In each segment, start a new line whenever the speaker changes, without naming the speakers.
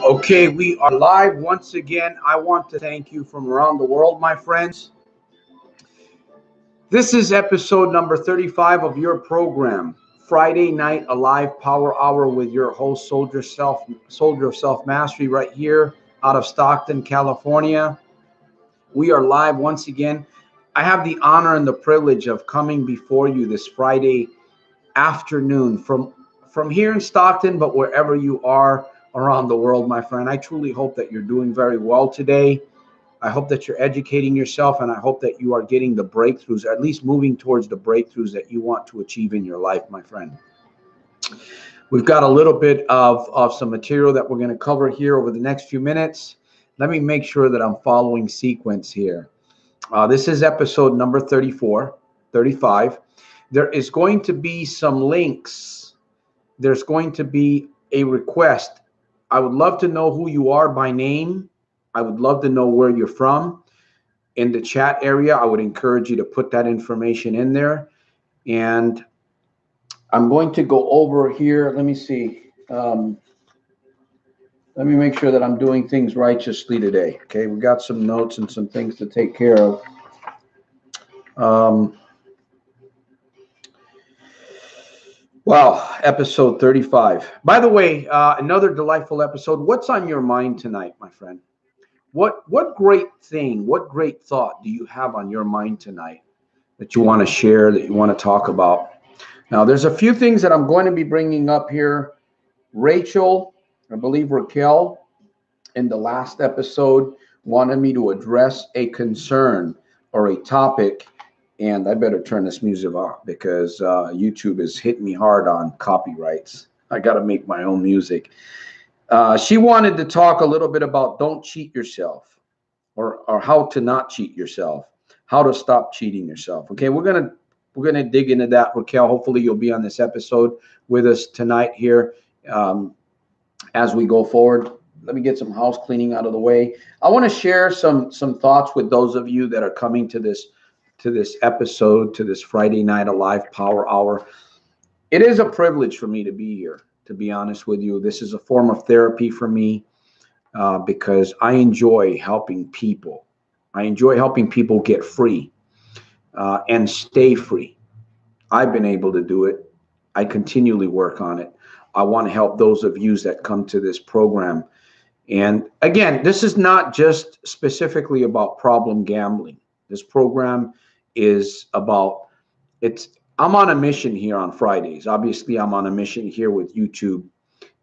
Okay, we are live once again. I want to thank you from around the world, my friends. This is episode number 35 of your program, Friday Night Alive Power Hour with your host, Soldier of Self Mastery, right here out of Stockton, California. We are live once again. I have the honor and the privilege of coming before you this Friday afternoon from here in Stockton, but wherever you are around the world, my friend. I truly hope that you're doing very well today. I hope that you're educating yourself, and I hope that you are getting the breakthroughs, or at least moving towards the breakthroughs that you want to achieve in your life, my friend. We've got a little bit of some material that we're going to cover here over the next few minutes. Let me make sure that I'm following sequence here. This is episode number 35. There is going to be some links. There's going to be a request. I would love to know who you are by name. I would love to know where you're from. In the chat area, I would encourage you to put that information in there. And I'm going to go over here. Let me see. Let me make sure that I'm doing things righteously today. Okay, we got some notes and some things to take care of. Wow, episode 35. By the way, another delightful episode. What's on your mind tonight, my friend? What great thing, what great thought do you have on your mind tonight that you want to share, that you want to talk about? Now, there's a few things that I'm going to be bringing up here. Rachel, I believe Raquel, in the last episode, wanted me to address a concern or a topic. And I better turn this music off because YouTube is hitting me hard on copyrights. I got to make my own music. She wanted to talk a little bit about don't cheat yourself, or how to not cheat yourself, how to stop cheating yourself. Okay, we're gonna dig into that, Raquel. Hopefully, you'll be on this episode with us tonight here as we go forward. Let me get some house cleaning out of the way. I want to share some thoughts with those of you that are coming to this episode, to this Friday Night Alive Power Hour. It is a privilege for me to be here, to be honest with you. This is a form of therapy for me because I enjoy helping people. I enjoy helping people get free and stay free. I've been able to do it. I continually work on it. I want to help those of you that come to this program. And again, this is not just specifically about problem gambling. This program is about I'm on a mission here on Fridays. Obviously, I'm on a mission here with YouTube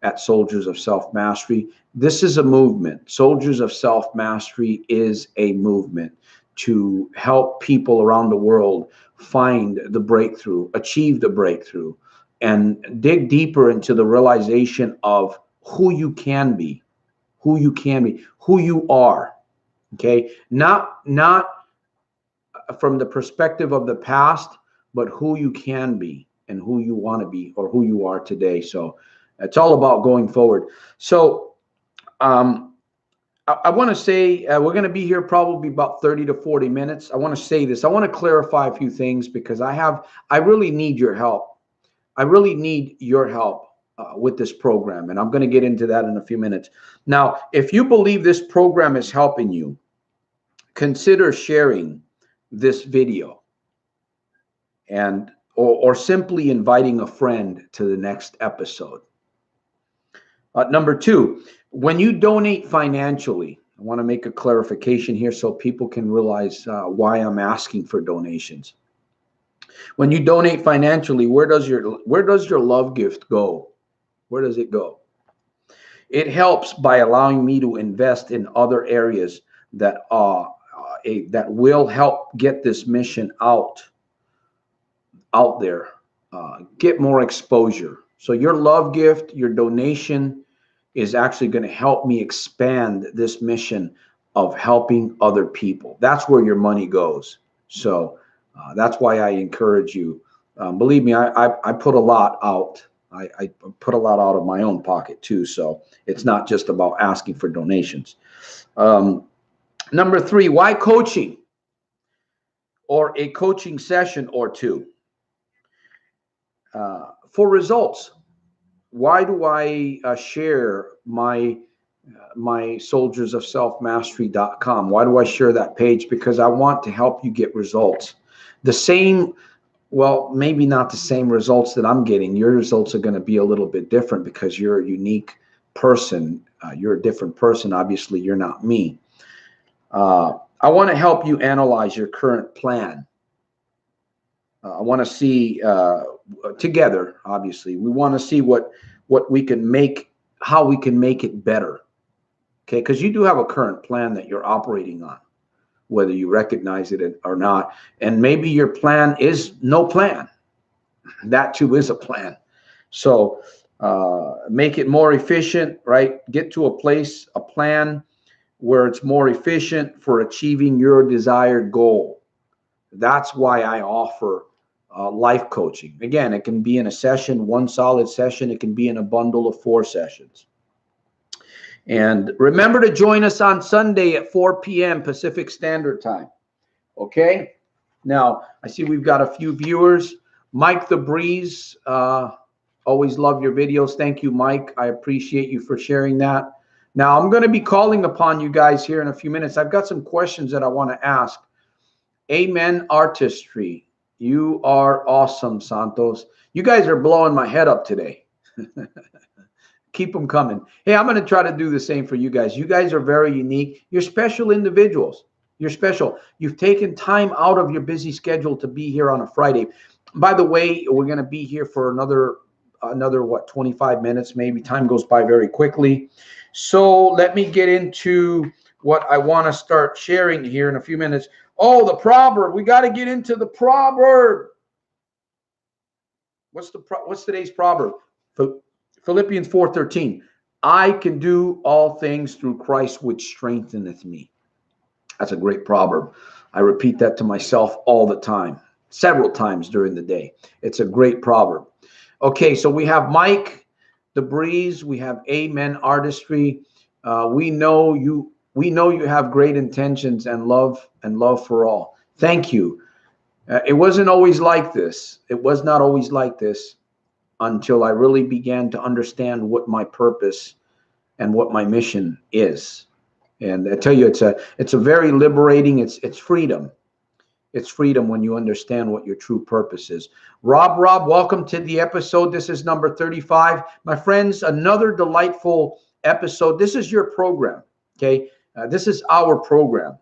at Soldiers of Self Mastery. This is a movement. Soldiers of Self Mastery is a movement to help people around the world find the breakthrough, achieve the breakthrough, and dig deeper into the realization of who you can be, who you are. Okay, not from the perspective of the past, but who you can be and who you want to be, or who you are today. So it's all about going forward. So I want to say we're going to be here probably about 30 to 40 minutes. I want to say this. I want to clarify a few things because I really need your help. I really need your help with this program, and I'm going to get into that in a few minutes. Now, if you believe this program is helping you, consider sharing this video and or simply inviting a friend to the next episode. Number two, when you donate financially, I want to make a clarification here so people can realize why I'm asking for donations. When you donate financially, where does your love gift go? Where does it go? It helps by allowing me to invest in other areas that will help get this mission out there, get more exposure. So your love gift, your donation is actually going to help me expand this mission of helping other people. That's where your money goes. So that's why I encourage you. Believe me, I put a lot out. I put a lot out of my own pocket too. So it's not just about asking for donations. Number three, why coaching or a coaching session or two? For results. why do I share my soldiers of self-mastery.com? Why do I share that page? Because I want to help you get results. The same, well, maybe not the same results that I'm getting. Your results are going to be a little bit different because you're a unique person. You're a different person. Obviously, you're not me. I want to help you analyze your current plan. I want to see together, obviously, we want to see what we can make, how we can make it better. Okay, because you do have a current plan that you're operating on, whether you recognize it or not. And maybe your plan is no plan. That too is a plan. So make it more efficient, right? Get to a place, a plan where it's more efficient for achieving your desired goal. That's why I offer life coaching. Again, it can be in a session, one solid session. It can be in a bundle of 4 sessions. And remember to join us on Sunday at 4 p.m. Pacific Standard Time. Okay? Now, I see we've got a few viewers. Mike the Breeze, always love your videos. Thank you, Mike. I appreciate you for sharing that. Now, I'm going to be calling upon you guys here in a few minutes. I've got some questions that I want to ask. Amen Artistry. You are awesome, Santos. You guys are blowing my head up today. Keep them coming. Hey, I'm going to try to do the same for you guys. You guys are very unique. You're special individuals. You're special. You've taken time out of your busy schedule to be here on a Friday. By the way, we're going to be here for another what, 25 minutes maybe. Time goes by very quickly. So let me get into what I want to start sharing here in a few minutes. Oh, the proverb. We got to get into the proverb. What's today's proverb? Philippians 4:13. I can do all things through Christ which strengtheneth me. That's a great proverb. I repeat that to myself all the time, several times during the day. It's a great proverb. Okay, so we have Mike the Breeze. We have Amen Artistry. We know you have great intentions and love for all. Thank you. It wasn't always like this. It was not always like this until I really began to understand what my purpose and what my mission is. And I tell you, it's a very liberating. It's freedom. It's freedom when you understand what your true purpose is. Rob, welcome to the episode. This is number 35. My friends, another delightful episode. This is your program, okay? This is our program.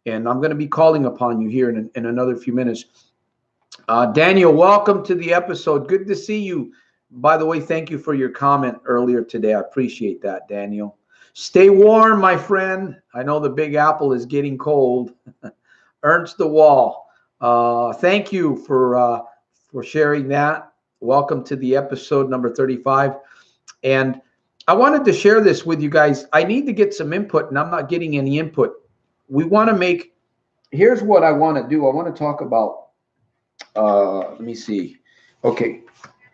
And I'm going to be calling upon you here in another few minutes. Daniel, welcome to the episode. Good to see you. By the way, thank you for your comment earlier today. I appreciate that, Daniel. Stay warm, my friend. I know the Big Apple is getting cold. Ernst the Wall. Thank you for sharing that. Welcome to the episode number 35. And I wanted to share this with you guys. I need to get some input, and I'm not getting any input. We want to make, here's what I want to do. I want to talk about, let me see. Okay,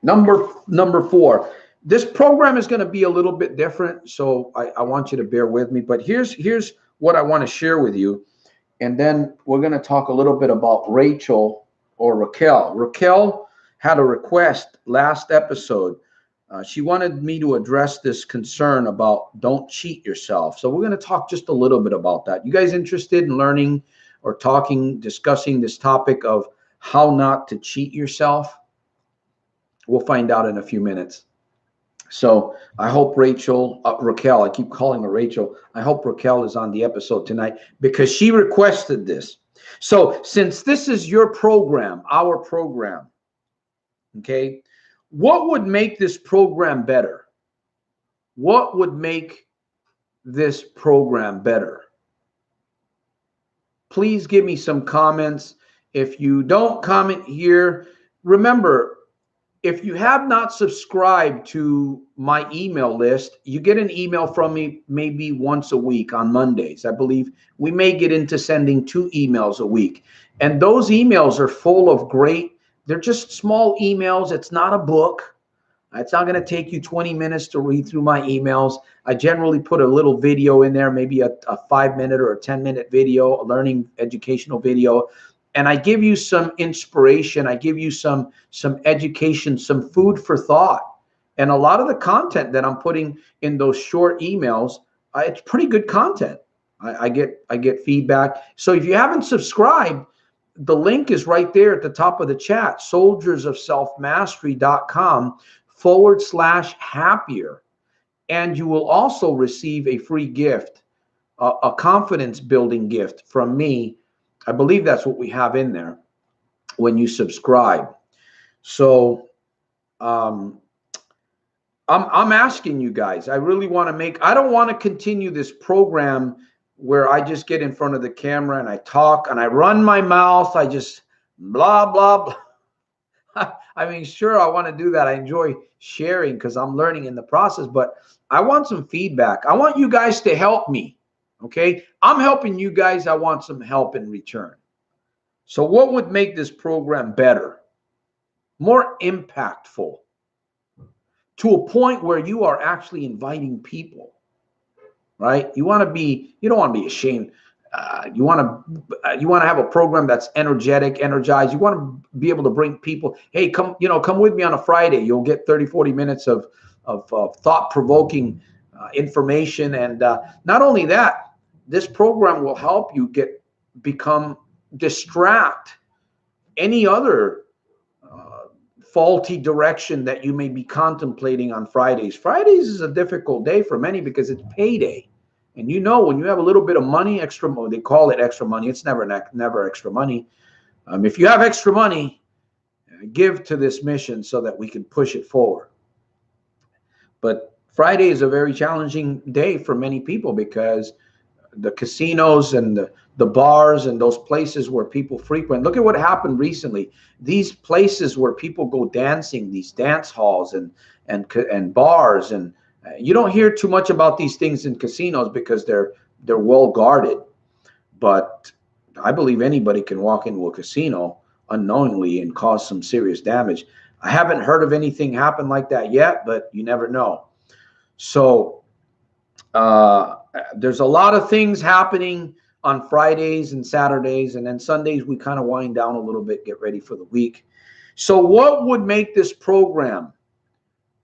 number 4. This program is going to be a little bit different, so I want you to bear with me. But here's what I want to share with you. And then we're going to talk a little bit about Rachel or Raquel. Raquel had a request last episode. She wanted me to address this concern about don't cheat yourself. So we're going to talk just a little bit about that. You guys interested in learning or discussing this topic of how not to cheat yourself? We'll find out in a few minutes. So I hope Raquel, I keep calling her Rachel. I hope Raquel is on the episode tonight because she requested this. So since this is your program, our program, okay, what would make this program better? What would make this program better? Please give me some comments. If you don't comment here, remember, if you have not subscribed to my email list, you get an email from me maybe once a week on Mondays. I believe we may get into sending 2 emails a week. And those emails are full of they're just small emails. It's not a book. It's not going to take you 20 minutes to read through my emails. I generally put a little video in there, maybe a 5-minute or a 10-minute video, a learning educational video. And I give you some inspiration. I give you some education, some food for thought. And a lot of the content that I'm putting in those short emails, it's pretty good content. I get feedback. So if you haven't subscribed, the link is right there at the top of the chat, soldiersofselfmastery.com/happier. And you will also receive a free gift, a confidence building gift from me. I believe that's what we have in there when you subscribe. So I'm asking you guys, I really want to I don't want to continue this program where I just get in front of the camera and I talk and I run my mouth. I just blah, blah, blah. I mean, sure, I want to do that. I enjoy sharing because I'm learning in the process, but I want some feedback. I want you guys to help me. Okay. I'm helping you guys. I want some help in return. So what would make this program better, more impactful, to a point where you are actually inviting people, right? You don't want to be ashamed. You want to have a program that's energetic, energized. You want to be able to bring people, hey, come with me on a Friday. You'll get 30, 40 minutes of thought-provoking information. And not only that, this program will help you distract any other faulty direction that you may be contemplating on Fridays. Fridays is a difficult day for many because it's payday. And when you have a little bit of money, extra money, they call it extra money. It's never extra money. If you have extra money, give to this mission so that we can push it forward. But Friday is a very challenging day for many people because the casinos and the bars and those places where people frequent. Look at what happened recently. These places where people go dancing, these dance halls and bars, and you don't hear too much about these things in casinos because they're well guarded. But I believe anybody can walk into a casino unknowingly and cause some serious damage. I haven't heard of anything happen like that yet, but you never know. So there's a lot of things happening on Fridays and Saturdays, and then Sundays we kind of wind down a little bit, get ready for the week. So what would make this program?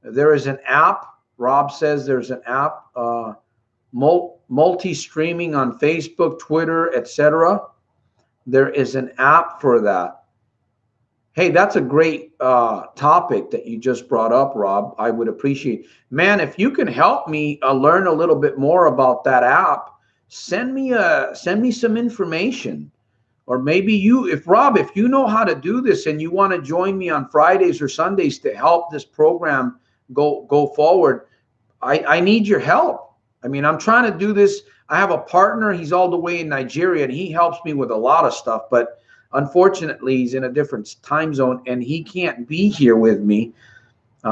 There is an app. Rob says there's an app, multi-streaming on Facebook, Twitter, etc. There is an app for that. Hey, that's a great topic that you just brought up, Rob. I would appreciate, man, if you can help me learn a little bit more about that app. Send me some information, or maybe if you know how to do this and you want to join me on Fridays or Sundays to help this program go forward, I need your help. I mean, I'm trying to do this. I have a partner. He's all the way in Nigeria, and he helps me with a lot of stuff, but unfortunately, he's in a different time zone, and he can't be here with me.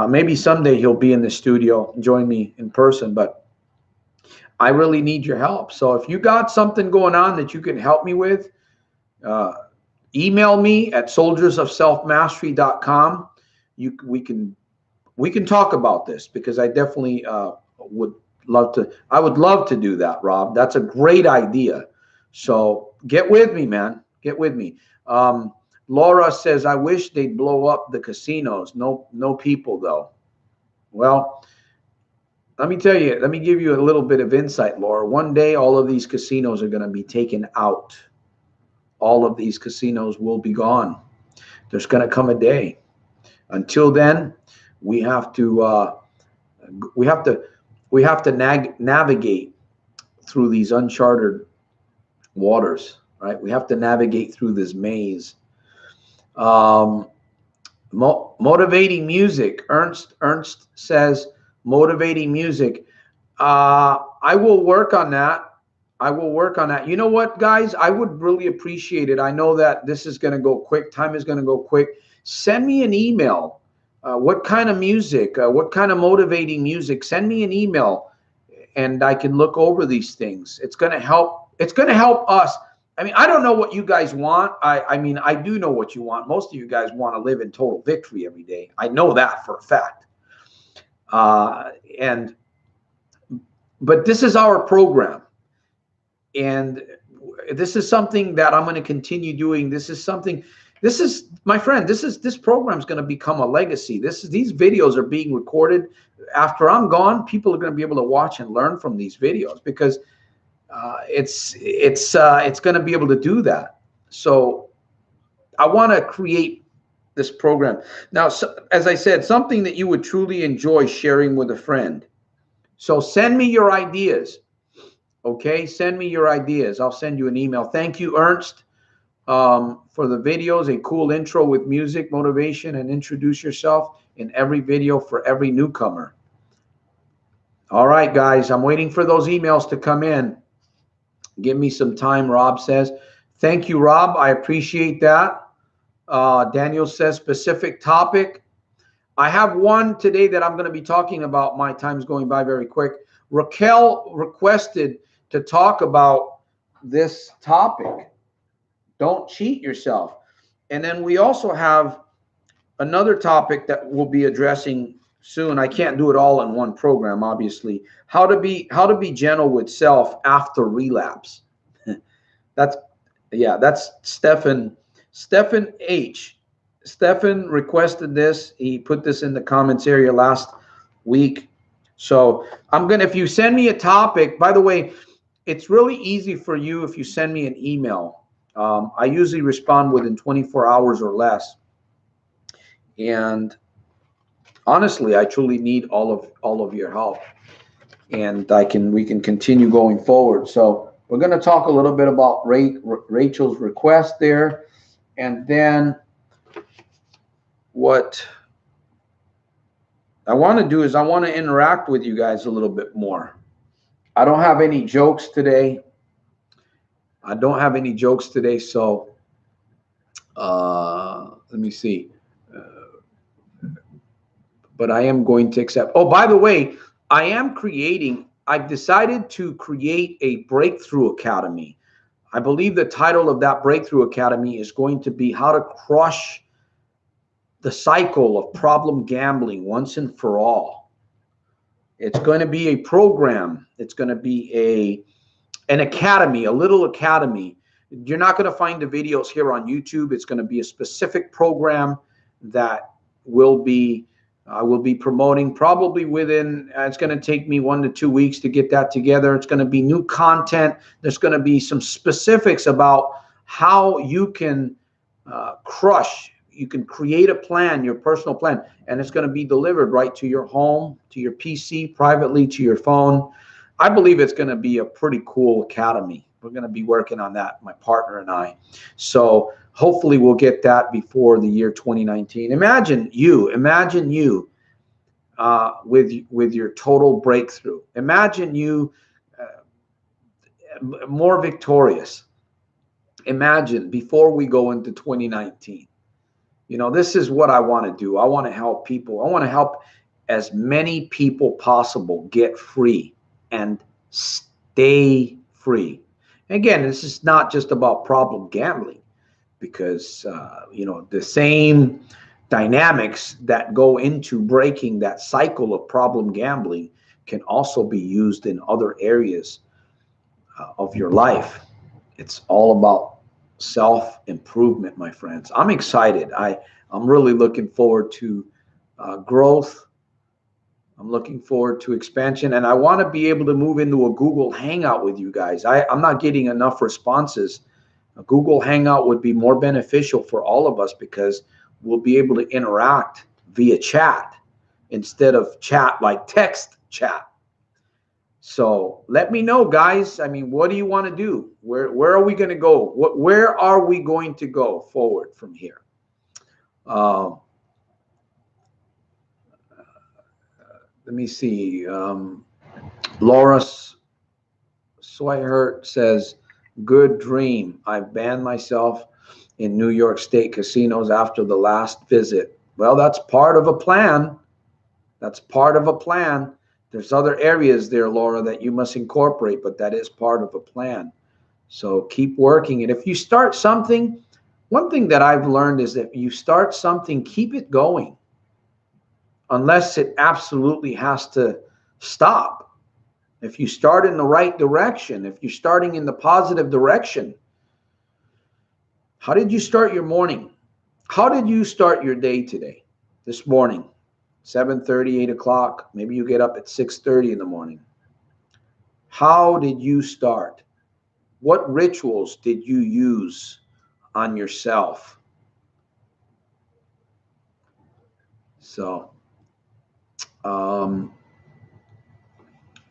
Maybe someday he'll be in the studio and join me in person, but I really need your help. So if you got something going on that you can help me with, email me at soldiersofselfmastery.com. We can talk about this because I definitely would love to. I would love to do that, Rob. That's a great idea. So get with me, man. Get with me. Laura says, I wish they'd blow up the casinos. No people though. Well, let me give you a little bit of insight, Laura. One day, all of these casinos are going to be taken out. All of these casinos will be gone. There's going to come a day. Until then, we have to navigate through these uncharted waters, right? We have to navigate through this maze. Motivating music. Ernst says, motivating music. I will work on that. You know what, guys? I would really appreciate it. I know that this is going to go quick. Time is going to go quick. Send me an email. What kind of music? What kind of motivating music? Send me an email, and I can look over these things. It's going to help. It's going to help us. I mean, I don't know what you guys want. I mean, I do know what you want. Most of you guys want to live in total victory every day. I know that for a fact. But this is our program, and this is something that I'm going to continue doing. This is something, This is, my friend, this program is going to become a legacy. These videos are being recorded. After I'm gone, people are going to be able to watch and learn from these videos, because it's going to be able to do that. So I want to create this program. Now, so, as I said, something that you would truly enjoy sharing with a friend. So send me your ideas. Okay, send me your ideas. I'll send you an email. Thank you, Ernst, for the videos. A cool intro with music, motivation, and introduce yourself in every video for every newcomer. All right, guys, I'm waiting for those emails to come in. Give me some time, Rob says. Thank you, Rob. I appreciate that. Daniel says specific topic. I have one today that I'm going to be talking about. My time's going by very quick. Raquel requested to talk about this topic. Don't cheat yourself. And then we also have another topic that we'll be addressing soon. I can't do it all in one program, obviously. How to be gentle with self after relapse. That's Stephen H. Stephen requested this. He put this in the comments area last week. So if you send me a topic, by the way, it's really easy for you if you send me an email. I usually respond within 24 hours or less. And honestly, I truly need all of your help, and we can continue going forward. So we're going to talk a little bit about Rachel's request there, and then what I want to do is I want to interact with you guys a little bit more. I don't have any jokes today. So let me see. But I am going to accept. Oh, by the way, I've decided to create a Breakthrough Academy. I believe the title of that Breakthrough Academy is going to be How to Crush the Cycle of Problem Gambling Once and for All. It's going to be a program. It's going to be an academy, a little academy. You're not going to find the videos here on YouTube. It's going to be a specific program that I will be promoting probably within, it's going to take me 1 to 2 weeks to get that together. It's going to be new content. There's going to be some specifics about how you can you can create a plan, your personal plan, and it's going to be delivered right to your home, to your PC, privately to your phone. I believe it's going to be a pretty cool academy. We're going to be working on that, my partner and I. So hopefully we'll get that before the year 2019. Imagine you with your total breakthrough. Imagine you more victorious. Imagine before we go into 2019. This is what I want to do. I want to help people. I want to help as many people possible get free and stay free. Again, this is not just about problem gambling, because the same dynamics that go into breaking that cycle of problem gambling can also be used in other areas of your life. It's all about self-improvement, my friends. I'm excited. I'm really looking forward to growth. I'm looking forward to expansion, and I want to be able to move into a Google Hangout with you guys. I'm not getting enough responses. A Google Hangout would be more beneficial for all of us, because we'll be able to interact via chat instead of chat like text chat. So let me know, guys. I mean, what do you want to do? Where are we going to go? Where are we going to go forward from here? Let me see. Laura Swihert says, good dream. I banned myself in New York State casinos after the last visit. Well, that's part of a plan. There's other areas there, Laura, that you must incorporate, but that is part of a plan. So keep working. And if you start something, one thing that I've learned is that you start something, keep it going, unless it absolutely has to stop. If you start in the right direction, if you're starting in the positive direction. How did you start your morning? How did you start your day today, this morning? 7:30, 8 o'clock. Maybe you get up at 6:30 in the morning. How did you start? What rituals did you use on yourself? So, um,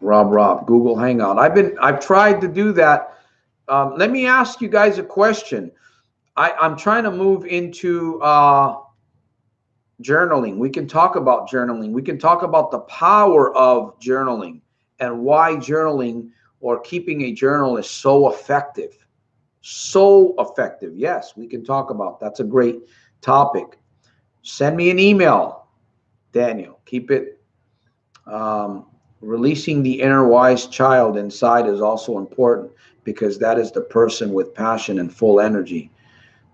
Rob, Google Hangout. I've tried to do that. Let me ask you guys a question. I'm trying to move into journaling. We can talk about journaling. We can talk about the power of journaling and why journaling or keeping a journal is so effective. So effective. Yes, we can talk about. That's a great topic. Send me an email, Daniel. Keep it. Releasing the inner wise child inside is also important because that is the person with passion and full energy.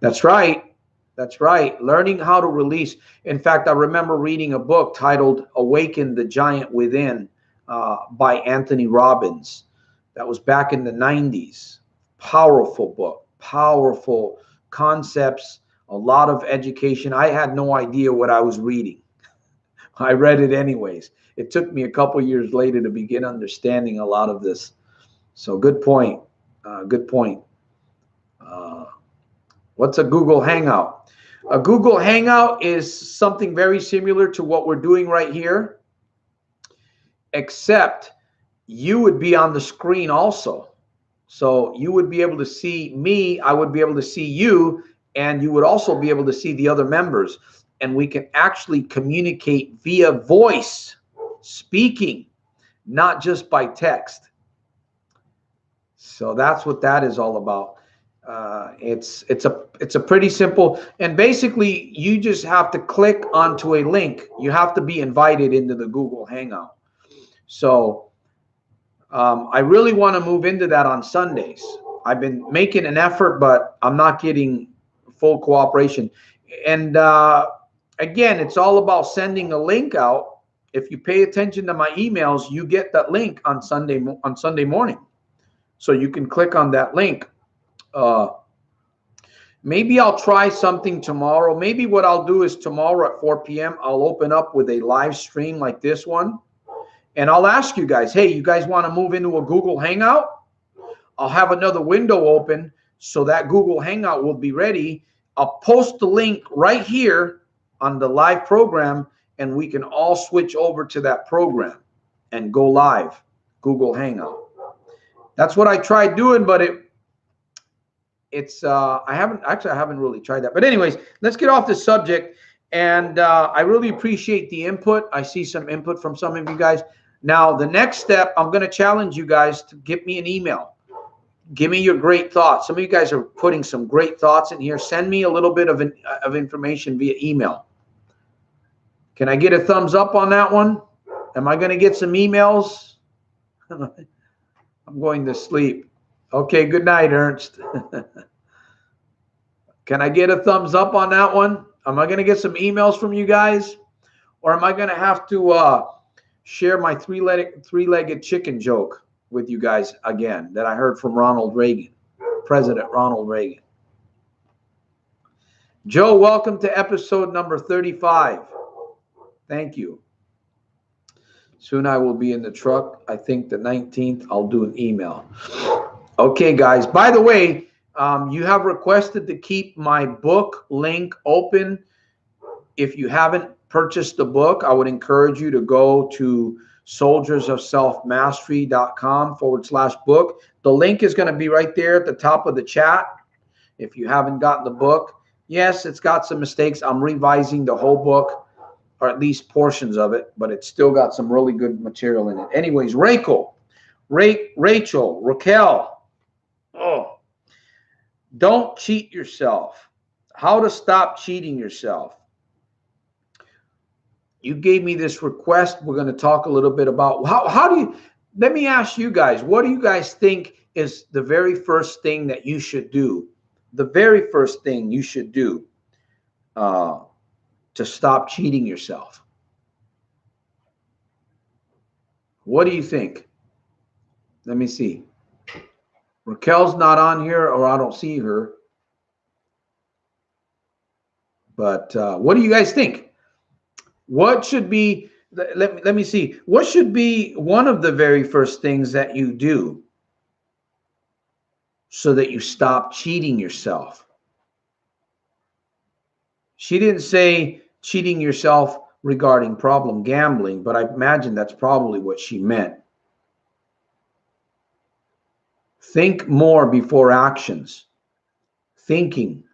That's right. That's right. Learning how to release. In fact, I remember reading a book titled Awaken the Giant Within by Anthony Robbins. That was back in the 90s. Powerful book, powerful concepts, a lot of education. I had no idea what I was reading. I read it anyways. It took me a couple years later to begin understanding a lot of this. So good point. Good point. What's a Google Hangout? A Google Hangout is something very similar to what we're doing right here, except you would be on the screen also. So you would be able to see me, I would be able to see you, and you would also be able to see the other members. And we can actually communicate via voice, speaking, not just by text. So that's what that is all about. It's a pretty simple, and basically you just have to click onto a link. You have to be invited into the Google Hangout. So I really want to move into that on Sundays. I've been making an effort, but I'm not getting full cooperation. And again, it's all about sending a link out. If you pay attention to my emails, you get that link on Sunday morning. So you can click on that link. Maybe I'll try something tomorrow. Maybe what I'll do is tomorrow at 4 p.m., I'll open up with a live stream like this one. And I'll ask you guys, hey, you guys want to move into a Google Hangout? I'll have another window open so that Google Hangout will be ready. I'll post the link right here on the live program, and we can all switch over to that program and go live, Google Hangout. That's what I tried doing, but I haven't really tried that. But anyways, let's get off the subject. And I really appreciate the input. I see some input from some of you guys. Now, the next step, I'm going to challenge you guys to give me an email. Give me your great thoughts. Some of you guys are putting some great thoughts in here. Send me a little bit of information via email. Can I get a thumbs up on that one? Am I going to get some emails? I'm going to sleep. Okay, good night, Ernst. Can I get a thumbs up on that one? Am I going to get some emails from you guys? Or am I going to have to share my three-legged chicken joke with you guys again that I heard from Ronald Reagan, President Ronald Reagan? Joe, welcome to episode number 35. Thank you. Soon I will be in the truck. I think the 19th, I'll do an email. Okay, guys. By the way, you have requested to keep my book link open. If you haven't purchased the book, I would encourage you to go to soldiersofselfmastery.com/book. The link is going to be right there at the top of the chat. If you haven't gotten the book, yes, it's got some mistakes. I'm revising the whole book, or at least portions of it, but it's still got some really good material in it. Anyways, Raquel, oh, don't cheat yourself. How to stop cheating yourself. You gave me this request. We're going to talk a little bit about how do you, let me ask you guys, what do you guys think is the very first thing that you should do? The very first thing you should do to stop cheating yourself. What do you think? Let me see. Raquel's not on here, or I don't see her. But what do you guys think? What should be, let me see, what should be one of the very first things that you do so that you stop cheating yourself? She didn't say cheating yourself regarding problem gambling, but I imagine that's probably what she meant. Think more before actions. Thinking.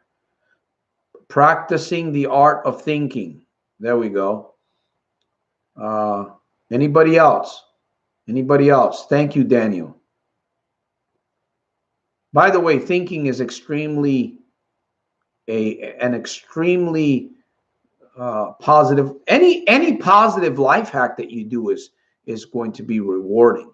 Practicing the art of thinking. There we go. Anybody else? Anybody else? Thank you, Daniel. By the way, thinking is extremely an extremely positive. Any positive life hack that you do is going to be rewarding.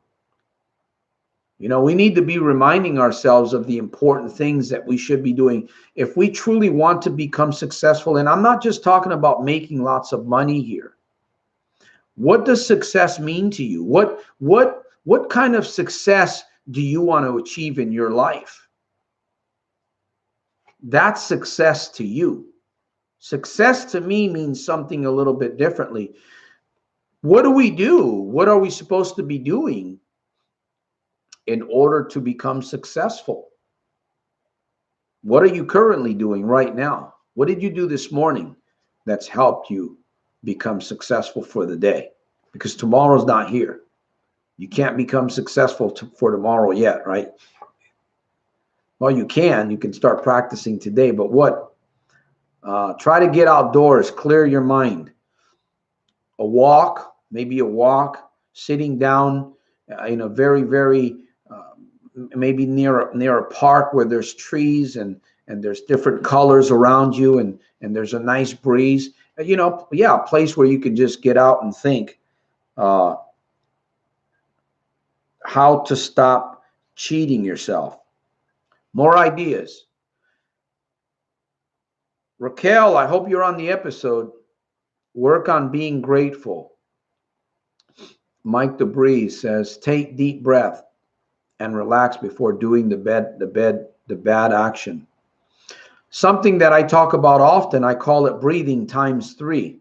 You know, we need to be reminding ourselves of the important things that we should be doing if we truly want to become successful. And I'm not just talking about making lots of money here. What does success mean to you? What kind of success do you want to achieve in your life? That's success to you. Success to me means something a little bit differently. What do we do? What are we supposed to be doing in order to become successful? What are you currently doing right now? What did you do this morning that's helped you become successful for the day? Because tomorrow's not here. You can't become successful for tomorrow yet, right? Well, you can start practicing today, but what? Try to get outdoors, clear your mind. A walk, maybe a walk, sitting down in a very maybe near a park where there's trees and there's different colors around you and there's a nice breeze. You know, yeah, a place where you can just get out and think how to stop cheating yourself. More ideas. Raquel, I hope you're on the episode. Work on being grateful. Mike DeBree says, take deep breath and relax before doing the bad action. Something that I talk about often, I call it breathing times 3.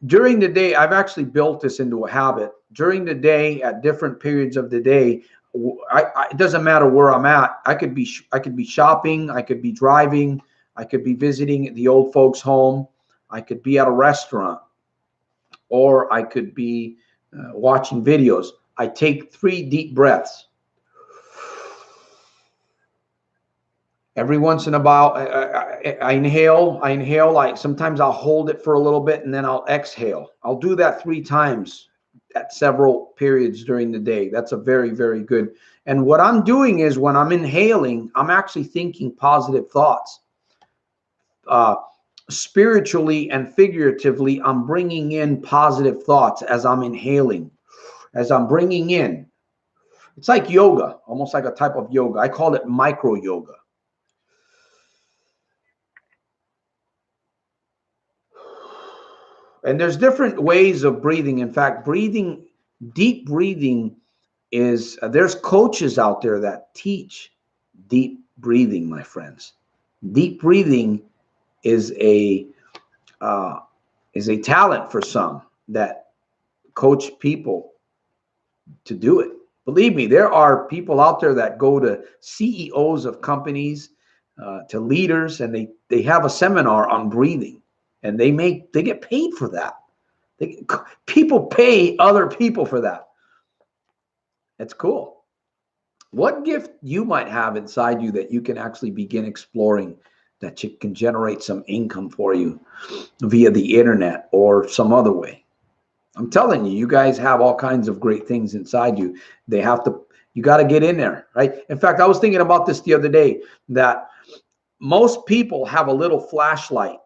During the day, I've actually built this into a habit. During the day, at different periods of the day, it doesn't matter where I'm at. I could be shopping, I could be driving, I could be visiting the old folks' home, I could be at a restaurant, or I could be watching videos. I take 3 deep breaths. Every once in a while, I inhale. Like sometimes I'll hold it for a little bit and then I'll exhale. I'll do that 3 times at several periods during the day. That's a very good. And what I'm doing is when I'm inhaling, I'm actually thinking positive thoughts. Spiritually and figuratively, I'm bringing in positive thoughts as I'm inhaling, as I'm bringing in. It's like yoga, almost like a type of yoga. I call it micro yoga. And there's different ways of breathing. In fact, deep breathing is, there's coaches out there that teach deep breathing, my friends. Deep breathing is a talent for some that coach people to do it. Believe me, there are people out there that go to CEOs of companies, to leaders, and they have a seminar on breathing. And they get paid for that. People pay other people for that. It's cool. What gift you might have inside you that you can actually begin exploring, that you can generate some income for you via the internet or some other way? I'm telling you, you guys have all kinds of great things inside you. You got to get in there, right? In fact, I was thinking about this the other day, that most people have a little flashlight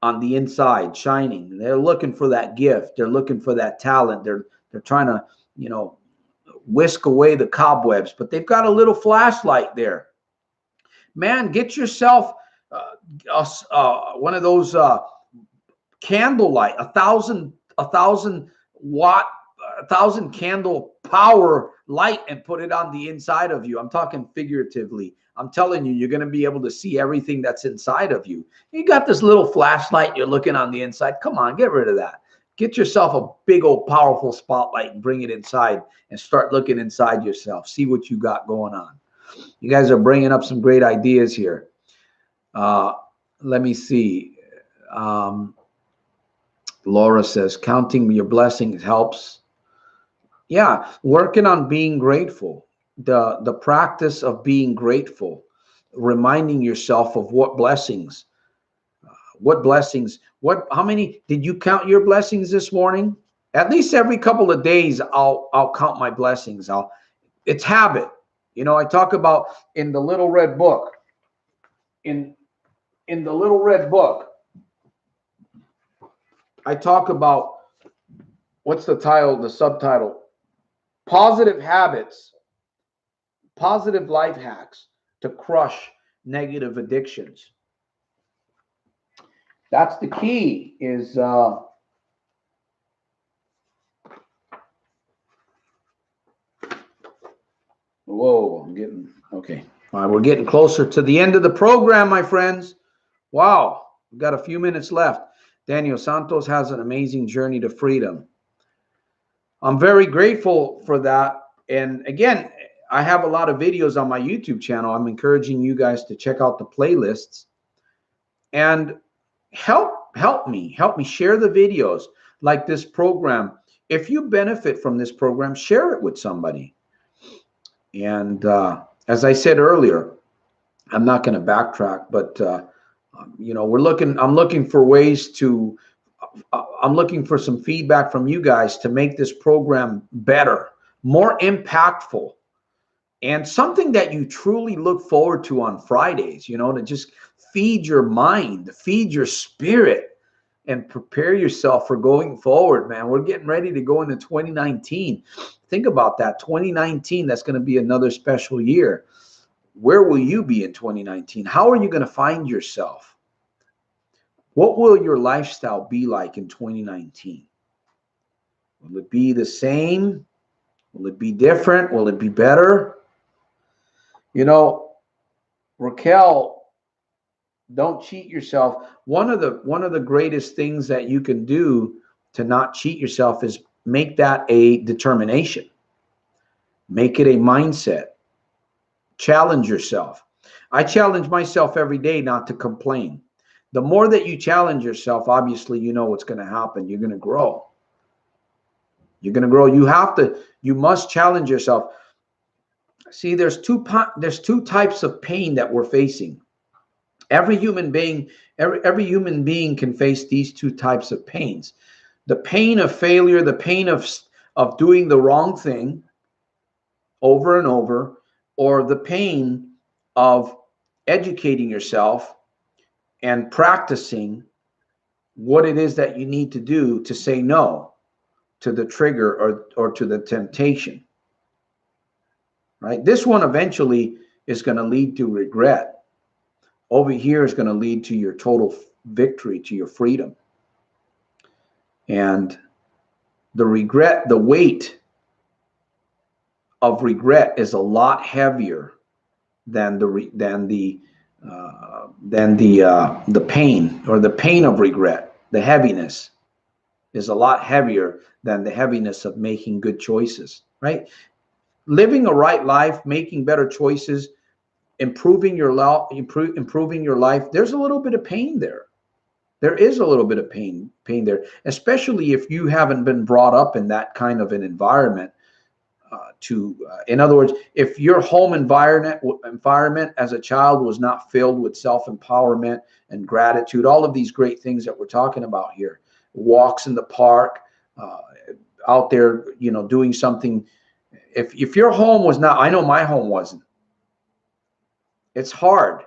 on the inside shining. They're looking for that gift. They're looking for that talent. They're trying to, whisk away the cobwebs, but they've got a little flashlight there. Man, get yourself one of those candlelight, 1,000 watt, 1,000 candle power light and put it on the inside of you. I'm talking figuratively. I'm telling you, you're going to be able to see everything that's inside of you. You got this little flashlight, you're looking on the inside. Come on, get rid of that. Get yourself a big old powerful spotlight and bring it inside and start looking inside yourself. See what you got going on. You guys are bringing up some great ideas here. Let me see. Laura says, counting your blessings helps. Yeah, working on being grateful. The practice of being grateful, reminding yourself of what blessings, how many, did you count your blessings this morning? At least every couple of days, I'll count my blessings. It's habit. You know, I talk about in the little red book, in the little red book, I talk about, what's the title, the subtitle? Positive habits, positive life hacks to crush negative addictions. That's the key is, whoa, I'm getting, okay. All right, we're getting closer to the end of the program, my friends. Wow, we've got a few minutes left. Daniel, Santos has an amazing journey to freedom. I'm very grateful for that. And again, I have a lot of videos on my YouTube channel. I'm encouraging you guys to check out the playlists and help me share the videos like this program. If you benefit from this program, share it with somebody. And as I said earlier, I'm not going to backtrack, but you know, I'm looking for ways to, I'm looking for some feedback from you guys to make this program better, more impactful, and something that you truly look forward to on Fridays, you know, to just feed your mind, feed your spirit, and prepare yourself for going forward, man. We're getting ready to go into 2019. Think about that. 2019, that's going to be another special year. Where will you be in 2019? How are you going to find yourself? What will your lifestyle be like in 2019? Will it be the same? Will it be different? Will it be better? You know, Raquel, don't cheat yourself. One of the greatest things that you can do to not cheat yourself is make that a determination. Make it a mindset. Challenge yourself. I challenge myself every day not to complain. The more that you challenge yourself, obviously, you know what's going to happen. You're going to grow. You're going to grow. You must challenge yourself. See, there's two types of pain that we're facing. Every human being can face these two types of pains. The pain of failure, the pain of doing the wrong thing over and over, or the pain of educating yourself and practicing what it is that you need to do to say no to the trigger or to the temptation. Right? This one eventually is going to lead to regret. Over here is going to lead to your total victory, to your freedom. And the weight of regret is a lot heavier than the pain, or the pain of regret. The heaviness is a lot heavier than the heaviness of making good choices, right? Living a right life, making better choices, improving your life. There's a little bit of pain there. There is a little bit of pain there, especially if you haven't been brought up in that kind of an environment. In other words, if your home environment as a child was not filled with self-empowerment and gratitude, all of these great things that we're talking about here, walks in the park, out there, you know, doing something. If your home was not, I know my home wasn't. It's hard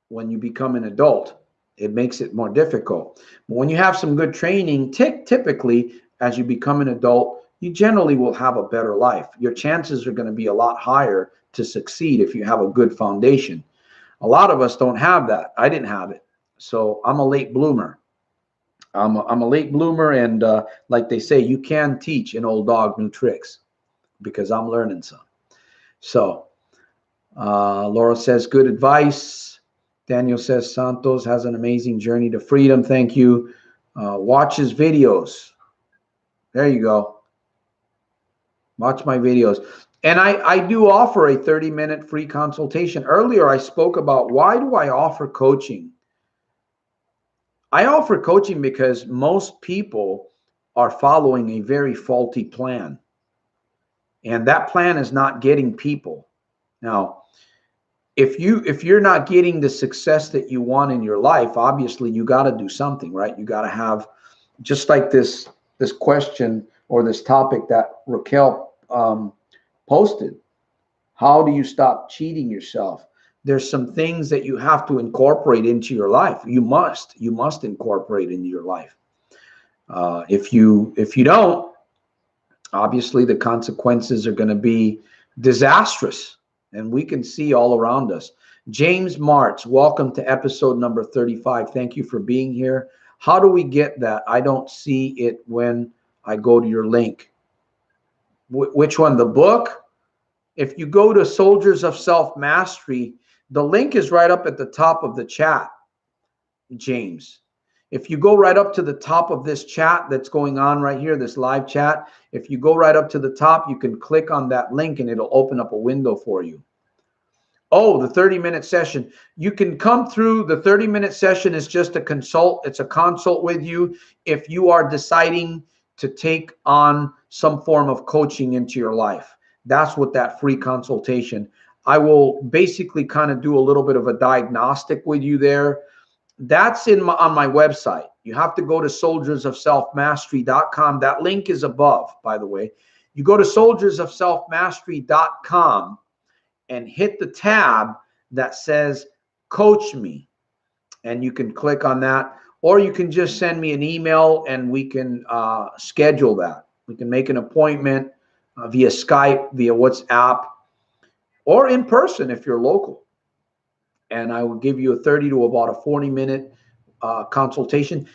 when you become an adult. It makes it more difficult. But when you have some good training, typically, as you become an adult, you generally will have a better life. Your chances are going to be a lot higher to succeed if you have a good foundation. A lot of us don't have that. I didn't have it. So I'm a late bloomer. I'm a late bloomer, and like they say, you can teach an old dog new tricks because I'm learning some. So Laura says, good advice. Daniel says, Santos has an amazing journey to freedom. Thank you. Watch his videos. There you go. Watch my videos. And I do offer a 30-minute free consultation. Earlier, I spoke about why do I offer coaching? I offer coaching because most people are following a very faulty plan. And that plan is not getting people. Now, if you're not getting the success that you want in your life, obviously you got to do something, right? You got to have, just like this question or this topic that Raquel posted. How do you stop cheating yourself? There's some things that you have to incorporate into your life. You must incorporate into your life. If you don't, obviously the consequences are going to be disastrous, and we can see all around us. James Martz, welcome to episode number 35. Thank you for being here. How do we get that? I don't see it when I go to your link. Which one? The book? If you go to Soldiers of Self-Mastery, the link is right up at the top of the chat, James. If you go right up to the top of this chat that's going on right here, this live chat, if you go right up to the top, you can click on that link and it'll open up a window for you. Oh, the 30-minute session. You can come through. The 30-minute session is just a consult. It's a consult with you if you are deciding to take on some form of coaching into your life. That's what that free consultation. I will basically kind of do a little bit of a diagnostic with you there. That's on my website. You have to go to soldiersofselfmastery.com. That link is above, by the way. You go to soldiersofselfmastery.com and hit the tab that says coach me, and you can click on that, or you can just send me an email and we can schedule that. We can make an appointment via Skype, via WhatsApp, or in person if you're local. And I will give you a 30 to about a 40-minute consultation.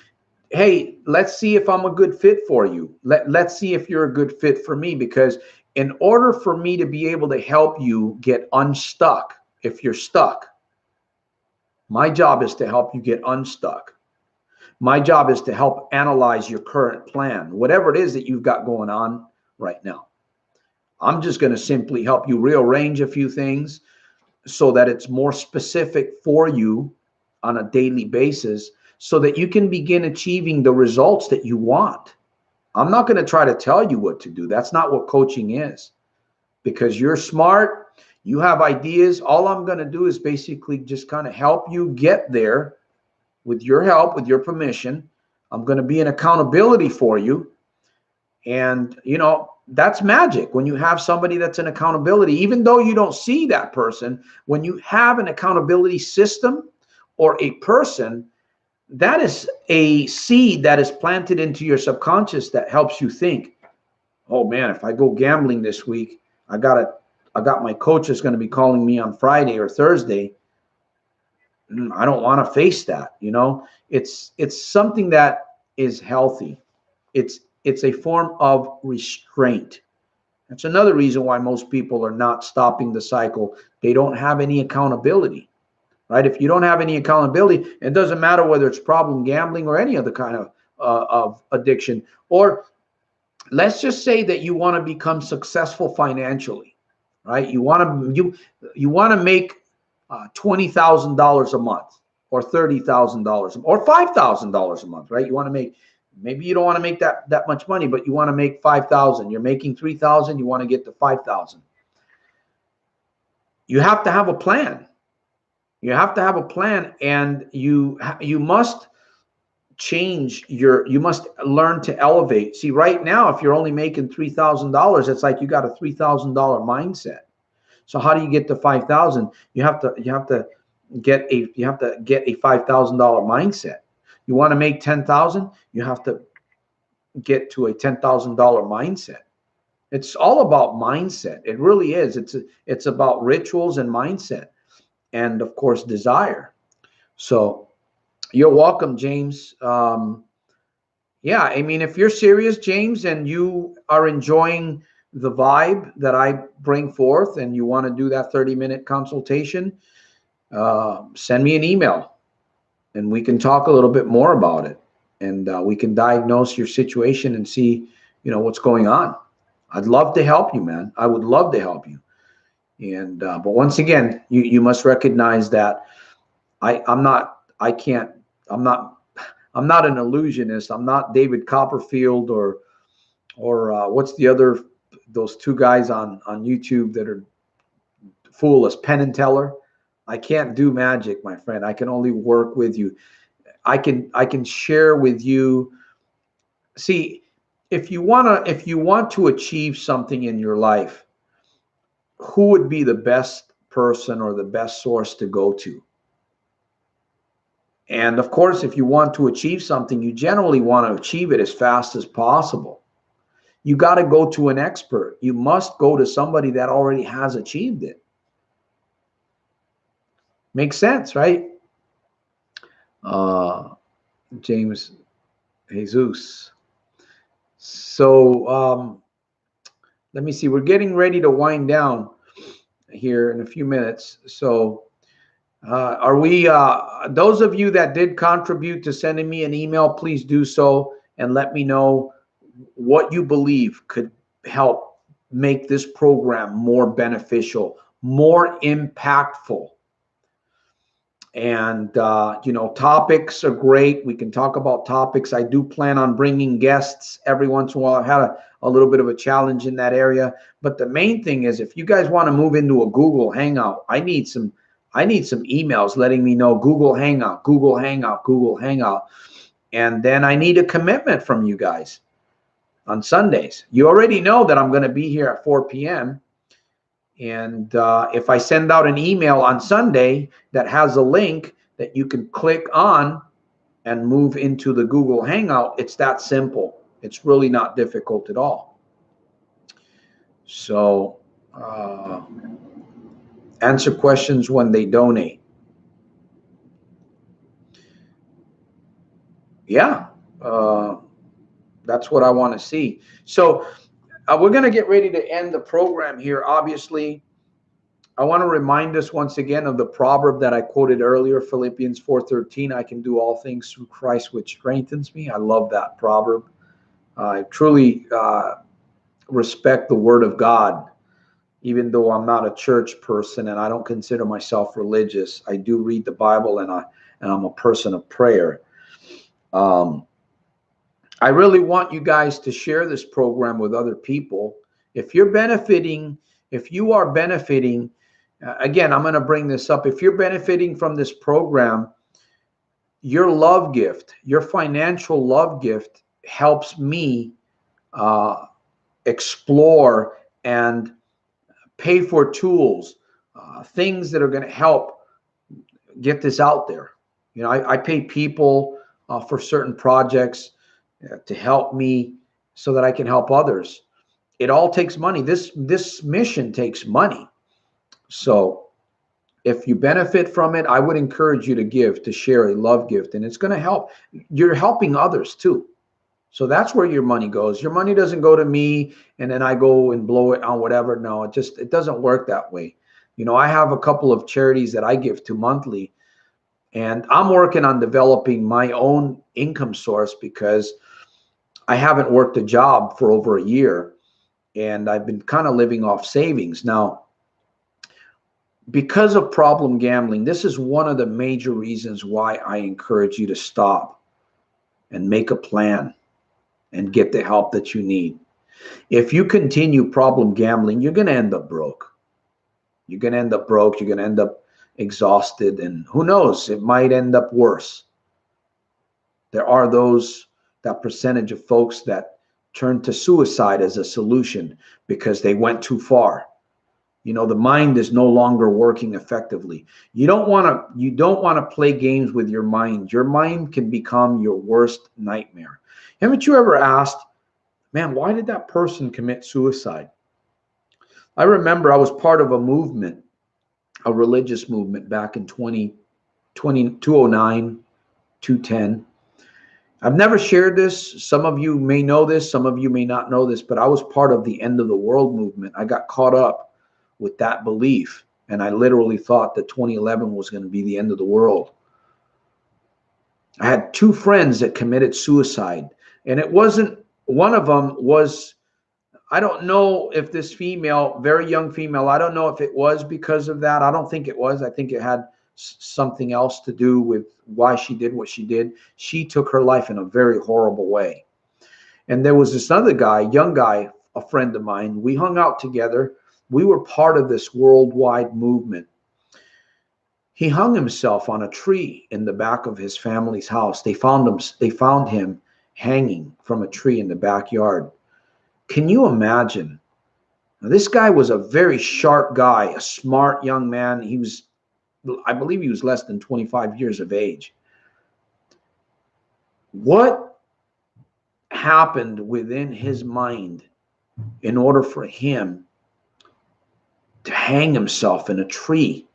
Hey, let's see if I'm a good fit for you. Let's see if you're a good fit for me, because in order for me to be able to help you get unstuck, if you're stuck, my job is to help you get unstuck. My job is to help analyze your current plan, whatever it is that you've got going on right now. I'm just going to simply help you rearrange a few things so that it's more specific for you on a daily basis, so that you can begin achieving the results that you want. I'm not going to try to tell you what to do. That's not what coaching is, because you're smart. You have ideas. All I'm going to do is basically just kind of help you get there with your help, with your permission. I'm going to be an accountability for you. And, you know, that's magic when you have somebody that's an accountability, even though you don't see that person. When you have an accountability system or a person, that is a seed that is planted into your subconscious that helps you think, oh man, if I go gambling this week, I got my coach is going to be calling me on Friday or Thursday. I don't want to face that. You know, it's something that is healthy. It's a form of restraint. That's another reason why most people are not stopping the cycle. They don't have any accountability, right? If you don't have any accountability, it doesn't matter whether it's problem gambling or any other kind of addiction. Or let's just say that you want to become successful financially, right? You want to make $20,000 a month, or $30,000 or $5,000 a month, right? You want to make, maybe you don't want to make that much money, but you want to make 5,000. You're making 3,000. You want to get to 5,000. You have to have a plan. You have to have a plan, and you must change you must learn to elevate. See, right now, if you're only making $3,000, it's like you got a $3,000 mindset. So how do you get to 5,000? You have to get a $5,000 mindset. You want to make 10,000, you have to get to a $10,000 mindset. It's all about mindset. It really is. It's about rituals and mindset, and of course desire. So you're welcome, James. Yeah, I mean, if you're serious, James, and you are enjoying the vibe that I bring forth and you want to do that 30-minute consultation, send me an email and we can talk a little bit more about it. And we can diagnose your situation and see, what's going on. I'd love to help you, man. I would love to help you. And but once again, you must recognize that I'm not. I can't. I'm not. I'm not an illusionist. I'm not David Copperfield or what's the other, those two guys on YouTube that are fool us, Penn and Teller. I can't do magic, my friend. I can only work with you. I can share with you. See, if you want to achieve something in your life, who would be the best person or the best source to go to? And of course, if you want to achieve something, you generally want to achieve it as fast as possible. You got to go to an expert. You must go to somebody that already has achieved it. Makes sense, right? Uh, James Jesus. So let me see. We're getting ready to wind down here in a few minutes. So are we, those of you that did contribute to sending me an email, please do so and let me know what you believe could help make this program more beneficial, more impactful. And, topics are great. We can talk about topics. I do plan on bringing guests every once in a while. I've had a little bit of a challenge in that area. But the main thing is, if you guys want to move into a Google Hangout, I need some emails letting me know Google Hangout, Google Hangout, Google Hangout. And then I need a commitment from you guys on Sundays. You already know that I'm going to be here at 4 p.m. And if I send out an email on Sunday that has a link that you can click on and move into the Google Hangout, it's that simple. It's really not difficult at all. So answer questions when they donate. Yeah, that's what I want to see. So we're going to get ready to end the program here. Obviously, I want to remind us once again of the proverb that I quoted earlier, Philippians 4:13. I can do all things through Christ, which strengthens me. I love that proverb. I truly respect the Word of God, even though I'm not a church person and I don't consider myself religious. I do read the Bible and I'm a person of prayer. I really want you guys to share this program with other people. If you are benefiting, again, I'm going to bring this up. If you're benefiting from this program, your love gift, your financial love gift helps me explore and pay for tools, things that are going to help get this out there. I pay people for certain projects to help me so that I can help others. It all takes money. This mission takes money. So if you benefit from it, I would encourage you to give, to share a love gift, and it's going to help. You're helping others too. So that's where your money goes. Your money doesn't go to me and then I go and blow it on whatever. No, it doesn't work that way. I have a couple of charities that I give to monthly, and I'm working on developing my own income source because I haven't worked a job for over a year and I've been kind of living off savings. Now, because of problem gambling, this is one of the major reasons why I encourage you to stop and make a plan and get the help that you need. If you continue problem gambling, you're going to end up broke. You're going to end up broke. You're going to end up exhausted. And who knows, it might end up worse. There are that percentage of folks that turn to suicide as a solution because they went too far. The mind is no longer working effectively. You don't want to play games with your mind. Your mind can become your worst nightmare. Haven't you ever asked, man, why did that person commit suicide? I remember I was part of a movement, a religious movement back in 209, 210. I've never shared this. Some of you may know this, some of you may not know this, but I was part of the end of the world movement. I got caught up with that belief, and I literally thought that 2011 was going to be the end of the world. I had two friends that committed suicide, and it wasn't, one of them was, I don't know if this female, very young female, I don't know if it was because of that. I don't think it was. I think it had something else to do with why she did what she did. She took her life in a very horrible way. And there was this other guy, young guy, a friend of mine. We hung out together. We were part of this worldwide movement. He hung himself on a tree in the back of his family's house. They found him hanging from a tree in the backyard. Can you imagine? Now, this guy was a very sharp guy, a smart young man. I believe he was less than 25 years of age. What happened within his mind in order for him to hang himself in a tree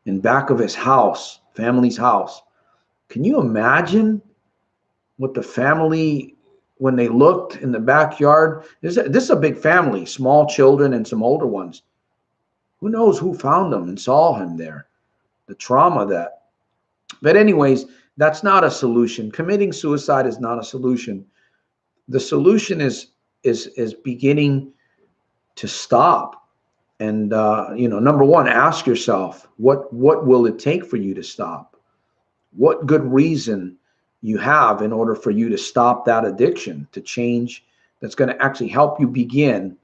in back of his house, family's house? Can you imagine what the family, when they looked in the backyard? This is a big family, small children and some older ones. Who knows who found him and saw him there? The trauma that. But anyways, that's not a solution. Committing suicide is not a solution. The solution is beginning to stop. And number one, ask yourself, what will it take for you to stop? What good reason you have in order for you to stop that addiction, to change, that's going to actually help you begin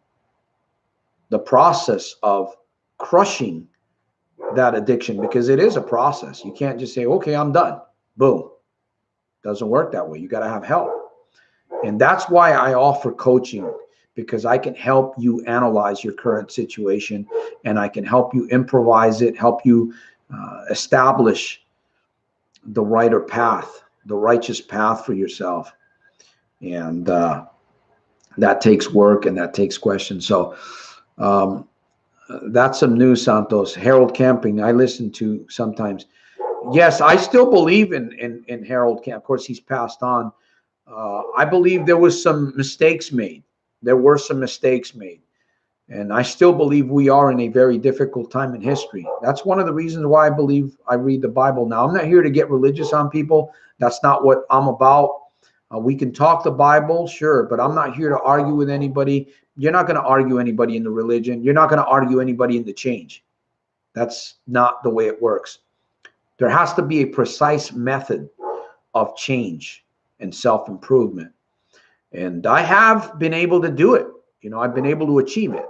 the process of crushing that addiction, because it is a process. You can't just say, okay, I'm done. Boom. Doesn't work that way. You got to have help. And that's why I offer coaching, because I can help you analyze your current situation, and I can help you improvise it, help you establish the righter path, the righteous path for yourself. And that takes work, and that takes questions. So that's some news, Santos. Harold Camping, I listen to sometimes. Yes, I still believe in Harold Camp. Of course, he's passed on. I believe there was some mistakes made. There were some mistakes made. And I still believe we are in a very difficult time in history. That's one of the reasons why I believe I read the Bible. Now, I'm not here to get religious on people. That's not what I'm about. We can talk the Bible, sure, but I'm not here to argue with anybody. You're not going to argue anybody in the religion. You're not going to argue anybody in the change. That's not the way it works. There has to be a precise method of change and self-improvement. And I have been able to do it. I've been able to achieve it.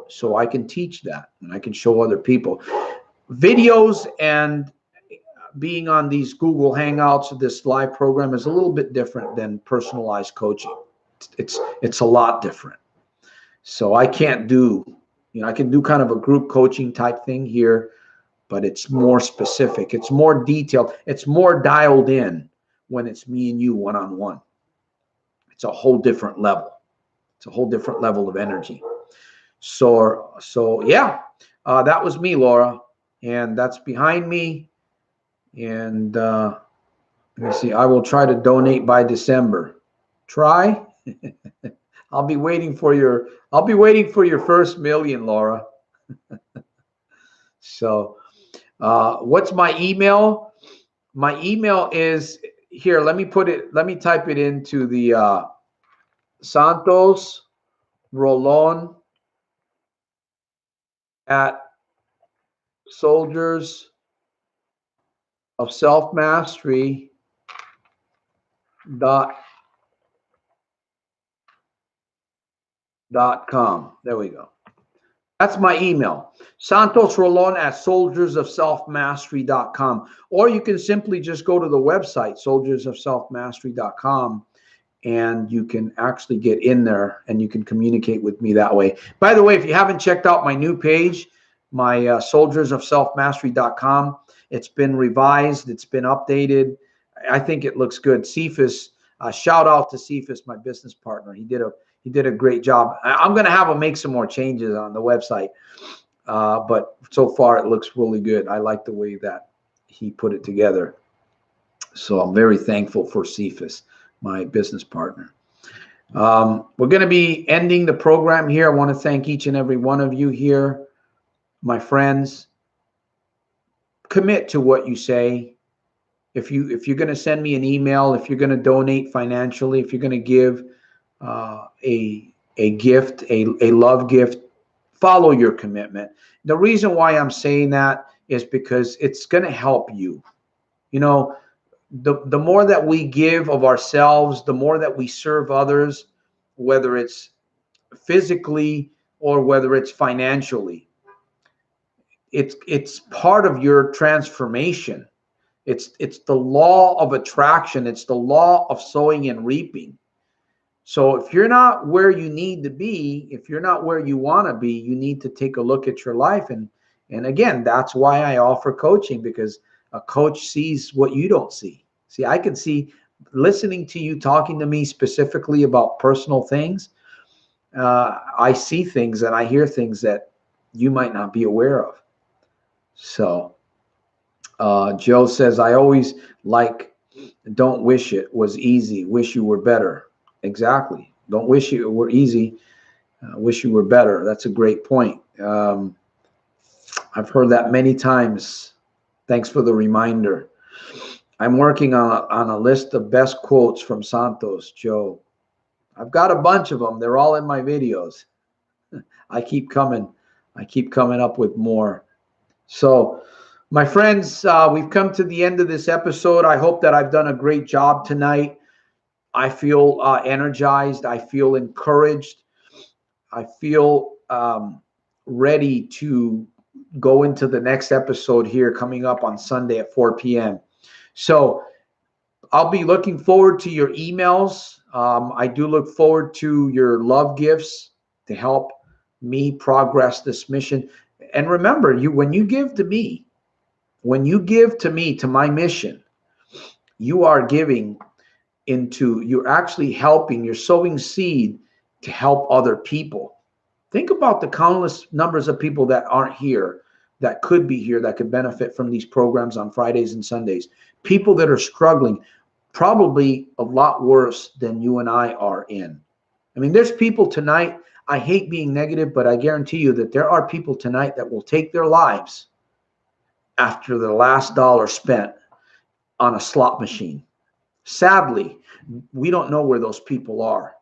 So I can teach that, and I can show other people. Videos and being on these Google Hangouts, this live program, is a little bit different than personalized coaching. It's a lot different. So I can't do, I can do kind of a group coaching type thing here, but it's more specific. It's more detailed. It's more dialed in when it's me and you one-on-one. It's a whole different level. It's a whole different level of energy. So yeah, that was me, Laura, and that's behind me. And let me see. I will try to donate by December. Try. I'll be waiting for your first million, Laura. So, what's my email? My email is here. Let me type it into the Santos Rolon at Soldiers of Self-Mastery.com. There we go. That's my email. Santos Rolon at soldiersofselfmastery.com. Or you can simply just go to the website, soldiersofselfmastery.com, and you can actually get in there and you can communicate with me that way. By the way, if you haven't checked out my new page, my soldiersofselfmastery.com, it's been revised, it's been updated. I think it looks good. Cephas, shout out to Cephas, my business partner. He did a great job. I'm going to have him make some more changes on the website, but so far it looks really good. I like the way that he put it together. So I'm very thankful for Cephas, my business partner. We're going to be ending the program here. I want to thank each and every one of you here, my friends. Commit to what you say. If you're going to send me an email, if you're going to donate financially, if you're going to give a gift, a love gift, follow your commitment. The reason why I'm saying that is because it's going to help you. You know, the more that we give of ourselves, the more that we serve others, whether it's physically or whether it's financially, it's part of your transformation. It's the law of attraction. It's the law of sowing and reaping. So if you're not where you need to be, if you're not where you want to be, you need to take a look at your life. And again, that's why I offer coaching, because a coach sees what you don't see. See, I can see, listening to you talking to me specifically about personal things, I see things and I hear things that you might not be aware of. So Joe says, I always like, don't wish it was easy, wish you were better. Exactly. Don't wish it were easy, wish you were better. That's a great point. I've heard that many times. Thanks for the reminder. I'm working on a list of best quotes from Santos, Joe. I've got a bunch of them. They're all in my videos. I keep coming up with more. So, my friends, we've come to the end of this episode. I hope that I've done a great job tonight. I feel energized. I feel encouraged. I feel ready to go into the next episode here coming up on Sunday at 4 p.m. So I'll be looking forward to your emails. I do look forward to your love gifts to help me progress this mission. And remember, when you give to me, to my mission, you are giving you're actually helping, you're sowing seed to help other people. Think about the countless numbers of people that aren't here, that could be here, that could benefit from these programs on Fridays and Sundays. People that are struggling, probably a lot worse than you and I are in. I mean, there's people tonight, I hate being negative, but I guarantee you that there are people tonight that will take their lives after the last dollar spent on a slot machine. Sadly, we don't know where those people are.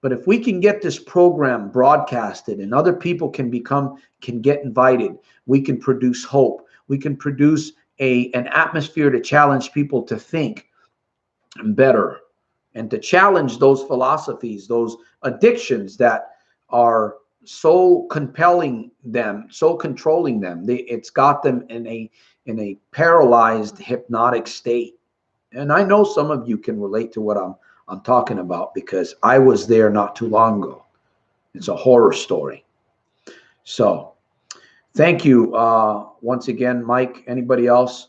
But if we can get this program broadcasted and other people can get invited, we can produce hope. We can produce an atmosphere to challenge people to think better and to challenge those philosophies, those addictions that are so compelling them, so controlling them. It's got them in a paralyzed, hypnotic state. And I know some of you can relate to what I'm talking about, because I was there not too long ago. It's a horror story. So thank you once again, Mike. Anybody else?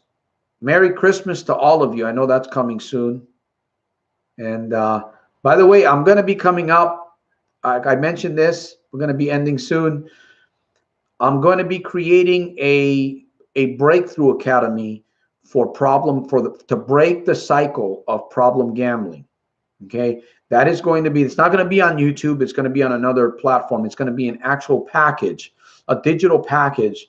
Merry Christmas to all of you. I know that's coming soon. And by the way, I'm going to be coming up. I mentioned this. We're going to be ending soon. I'm going to be creating a breakthrough academy to break the cycle of problem gambling. Okay, that is going to be, it's not going to be on YouTube. It's going to be on another platform. It's going to be an actual package, a digital package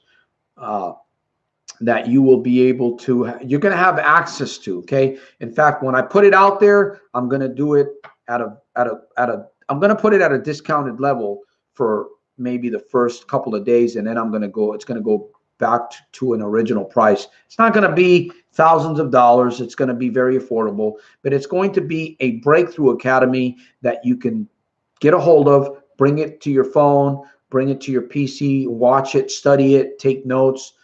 that you will be able to, you're going to have access to. Okay. In fact, when I put it out there, I'm going to do it I'm going to put it at a discounted level for maybe the first couple of days. And then it's going to go back to an original price. It's not going to be thousands of dollars. It's going to be very affordable, but it's going to be a breakthrough academy that you can get a hold of, bring it to your phone, bring it to your PC, watch it, study it, take notes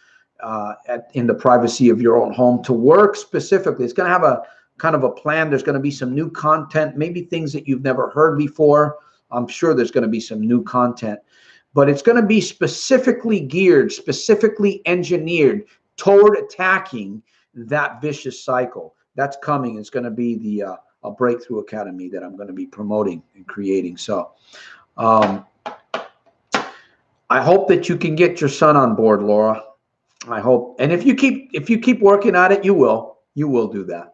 in the privacy of your own home to work specifically. It's going to have a kind of a plan. There's going to be some new content, maybe things that you've never heard before. I'm sure there's going to be some new content. But it's going to be specifically geared, specifically engineered toward attacking that vicious cycle. That's coming. It's going to be the a breakthrough academy that I'm going to be promoting and creating. So I hope that you can get your son on board, Laura. I hope. And if you keep working at it, you will do that.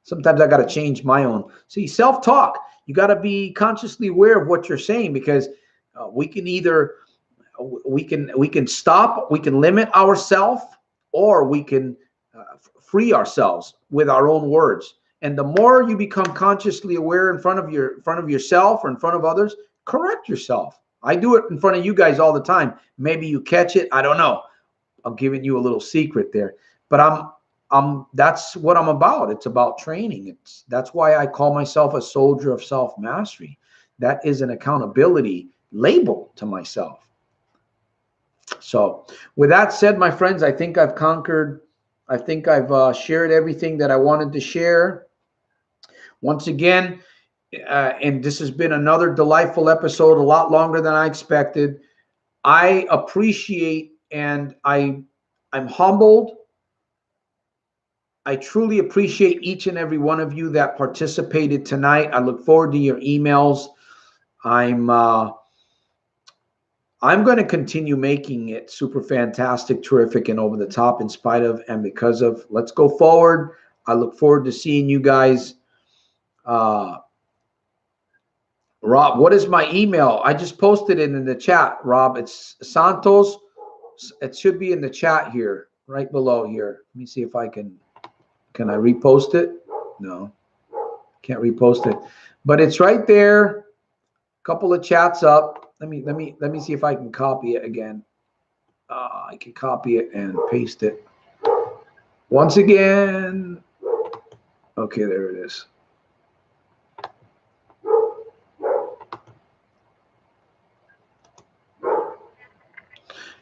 Sometimes I got to change my own. See, self-talk. You got to be consciously aware of what you're saying, because we can either we can stop, we can limit ourselves, or we can free ourselves with our own words. And the more you become consciously aware in front of yourself or in front of others, correct yourself. I do it in front of you guys all the time. Maybe you catch it. I don't know. I'm giving you a little secret there, but that's what I'm about. It's about training. That's why I call myself a soldier of self-mastery. That is an accountability label to myself. So with that said, my friends, I think I've conquered. I think I've shared everything that I wanted to share. Once again, and this has been another delightful episode, a lot longer than I expected. I appreciate, and I'm humbled. I truly appreciate each and every one of you that participated tonight. I look forward to your emails. I'm going to continue making it super fantastic, terrific, and over the top in spite of and because of. Let's go forward. I look forward to seeing you guys. Rob, what is my email? I just posted it in the chat, Rob. It's Santos. It should be in the chat here, right below here. Let me see if I can I repost it? No, can't repost it, but it's right there. A couple of chats up. Let me see if I can copy it again. I can copy it and paste it once again. Okay, there it is.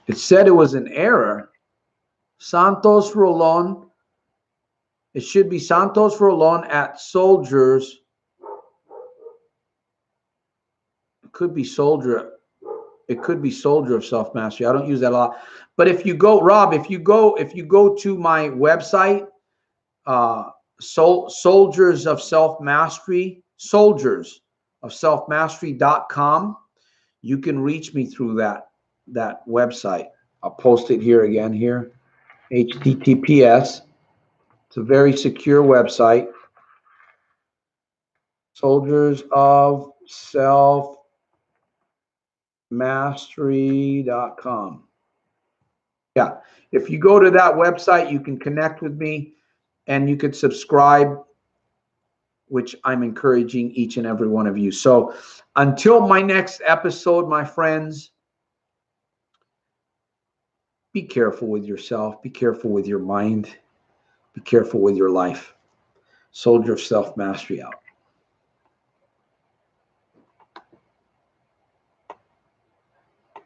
It said it was an error. Santos Rolon. It should be Santos Rolon at Soldiers. It could be Soldier. It could be Soldier of Self-Mastery. I don't use that a lot. But if you go, Rob, if you go to my website, Soldiers of Self-Mastery, Soldiers of Self-Mastery.com, you can reach me through that website. I'll post it here again here. HTTPS. It's a very secure website. Soldiers of Self-Mastery.com. Yeah, if you go to that website, you can connect with me and you can subscribe, which I'm encouraging each and every one of you. So until my next episode, my friends, be careful with yourself. Be careful with your mind. Be careful with your life. Soldier of Self-Mastery out.